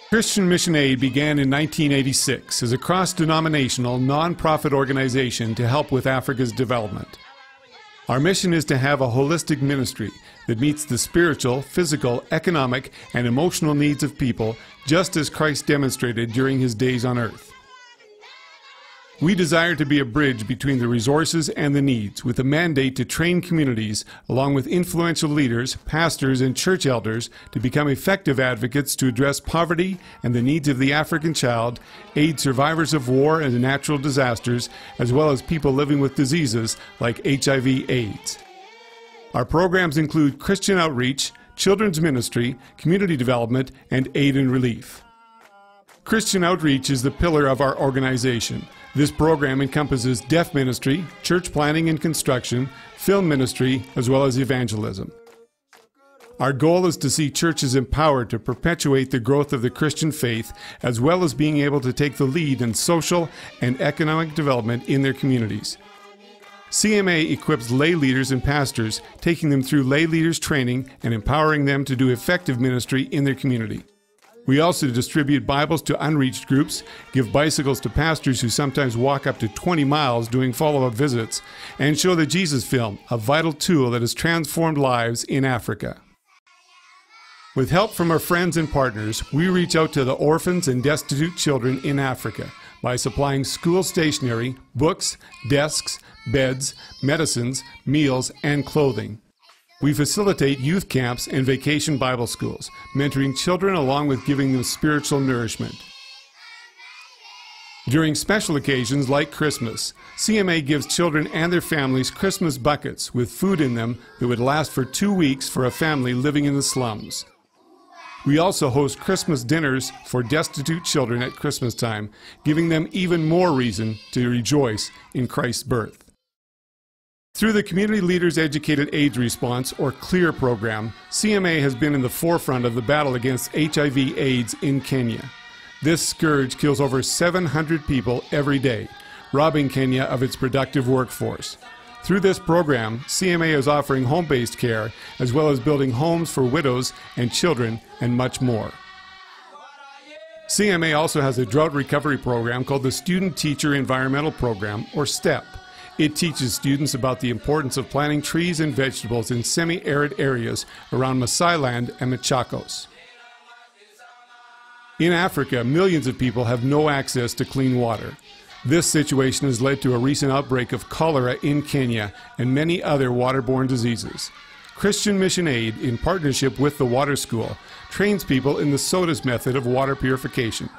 Christian Mission Aid began in 1986 as a cross-denominational, non-profit organization to help with Africa's development. Our mission is to have a holistic ministry that meets the spiritual, physical, economic, and emotional needs of people, just as Christ demonstrated during his days on earth. We desire to be a bridge between the resources and the needs, with a mandate to train communities, along with influential leaders, pastors, and church elders, to become effective advocates to address poverty and the needs of the African child, aid survivors of war and natural disasters, as well as people living with diseases like HIV/AIDS. Our programs include Christian outreach, children's ministry, community development, and aid and relief. Christian outreach is the pillar of our organization. This program encompasses deaf ministry, church planning and construction, film ministry, as well as evangelism. Our goal is to see churches empowered to perpetuate the growth of the Christian faith, as well as being able to take the lead in social and economic development in their communities. CMA equips lay leaders and pastors, taking them through lay leaders training and empowering them to do effective ministry in their community. We also distribute Bibles to unreached groups, give bicycles to pastors who sometimes walk up to 20 miles doing follow-up visits, and show the Jesus Film, a vital tool that has transformed lives in Africa. With help from our friends and partners, we reach out to the orphans and destitute children in Africa by supplying school stationery, books, desks, beds, medicines, meals, and clothing. We facilitate youth camps and vacation Bible schools, mentoring children along with giving them spiritual nourishment. During special occasions like Christmas, CMA gives children and their families Christmas buckets with food in them that would last for 2 weeks for a family living in the slums. We also host Christmas dinners for destitute children at Christmas time, giving them even more reason to rejoice in Christ's birth. Through the Community Leaders Educated AIDS Response, or CLEAR program, CMA has been in the forefront of the battle against HIV/AIDS in Kenya. This scourge kills over 700 people every day, robbing Kenya of its productive workforce. Through this program, CMA is offering home-based care, as well as building homes for widows and children, and much more. CMA also has a drought recovery program called the Student Teacher Environmental Program, or STEP. It teaches students about the importance of planting trees and vegetables in semi-arid areas around Masailand and Machakos. In Africa, millions of people have no access to clean water. This situation has led to a recent outbreak of cholera in Kenya and many other waterborne diseases. Christian Mission Aid, in partnership with the Water School, trains people in the SOTUS method of water purification,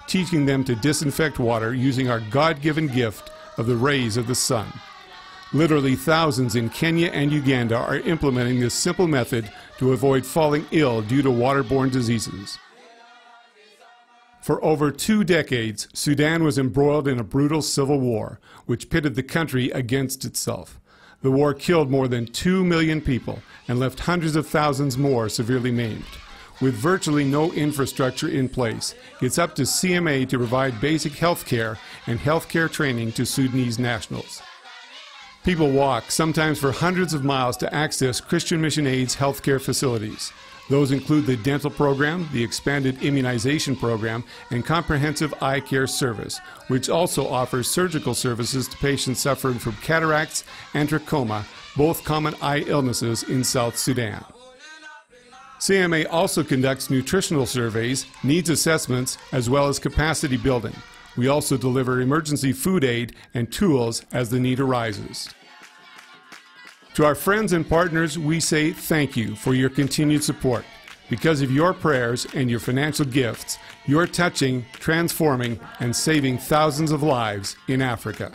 teaching them to disinfect water using our God-given gift of the rays of the sun. Literally thousands in Kenya and Uganda are implementing this simple method to avoid falling ill due to waterborne diseases. For over 2 decades, Sudan was embroiled in a brutal civil war, which pitted the country against itself. The war killed more than 2 million people and left hundreds of thousands more severely maimed. With virtually no infrastructure in place, it's up to CMA to provide basic health care and health care training to Sudanese nationals. People walk, sometimes for hundreds of miles, to access Christian Mission Aid's health care facilities. Those include the dental program, the expanded immunization program, and comprehensive eye care service, which also offers surgical services to patients suffering from cataracts and trachoma, both common eye illnesses in South Sudan. CMA also conducts nutritional surveys, needs assessments, as well as capacity building. We also deliver emergency food aid and tools as the need arises. To our friends and partners, we say thank you for your continued support. Because of your prayers and your financial gifts, you're touching, transforming, and saving thousands of lives in Africa.